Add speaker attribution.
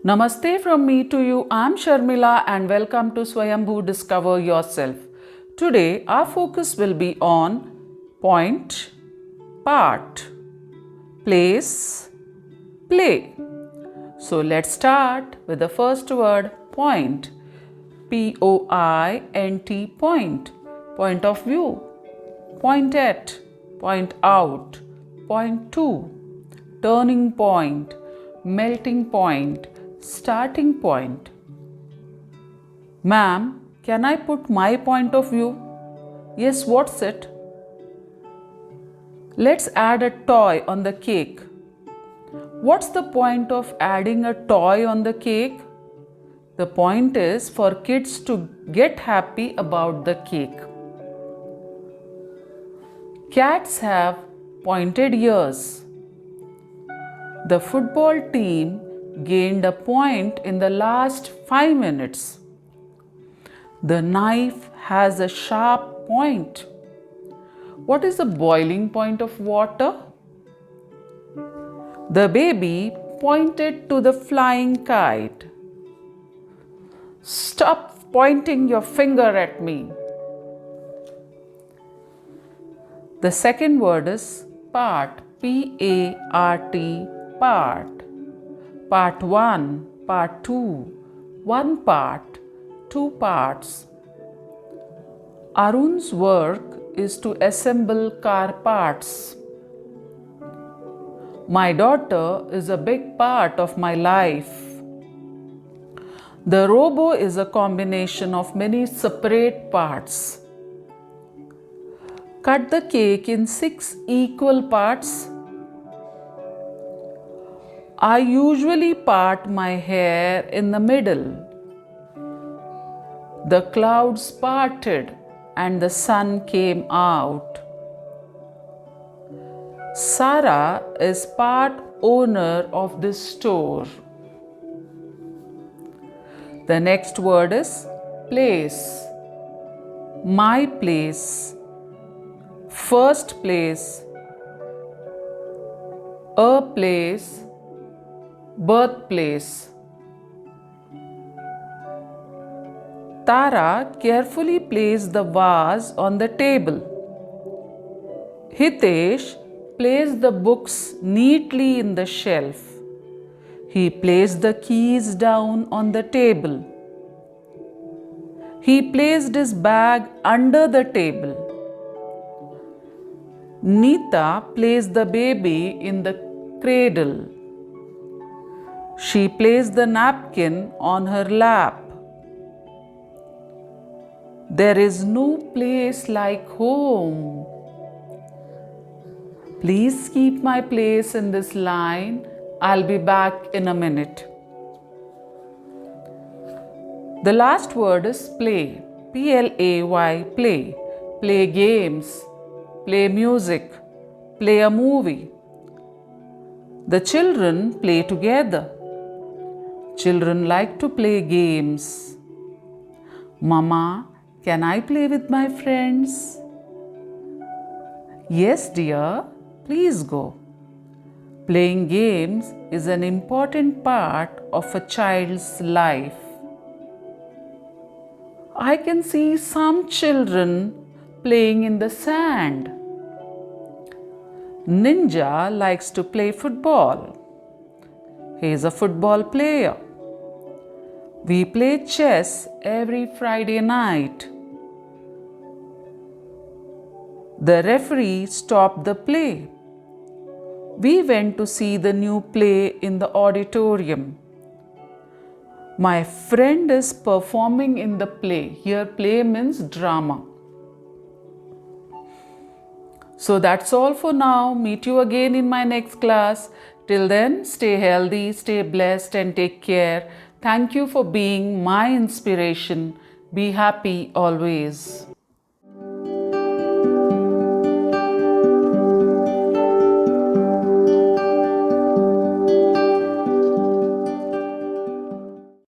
Speaker 1: Namaste from me to you. I'm Sharmila and welcome to Swayambhu Discover Yourself. Today our focus will be on point, part, place, play. So let's start with the first word point. P-O-I-N-T, point. Point of view. Point at, point out, point to, turning point, melting point, starting point. Ma'am, can I put my point of view? Yes, what's it? Let's add a toy on the cake. What's the point of adding a toy on the cake? The point is for kids to get happy about the cake. Cats have pointed ears. The football team gained a point in the last 5 minutes. The knife has a sharp point. What is the boiling point of water? The baby pointed to the flying kite. Stop pointing your finger at me. The second word is part. P-A-R-T, part. Part 1, part 2, 1 part, 2 parts. Arun's work is to assemble car parts. My daughter is a big part of my life. The robo is a combination of many separate parts. Cut the cake in 6 equal parts. I usually part my hair in the middle. The clouds parted and the sun came out. Sarah is part owner of this store. The next word is place. My place. First place. A place. Birthplace. Tara carefully placed the vase on the table. Hitesh placed the books neatly in the shelf. He placed the keys down on the table. He placed his bag under the table. Neeta placed the baby in the cradle. She placed the napkin on her lap. There is no place like home. Please keep my place in this line. I'll be back in a minute. The last word is play. P-L-A-Y, play. Play games. Play music. Play a movie. The children play together. Children like to play games. Mama, can I play with my friends? Yes, dear, please go. Playing games is an important part of a child's life. I can see some children playing in the sand. Ninja likes to play football. He is a football player. We play chess every Friday night. The referee stopped the play. We went to see the new play in the auditorium. My friend is performing in the play. Here, play means drama. So that's all for now. Meet you again in my next class. Till then, stay healthy, stay blessed, and take care. Thank you for being my inspiration. Be happy always.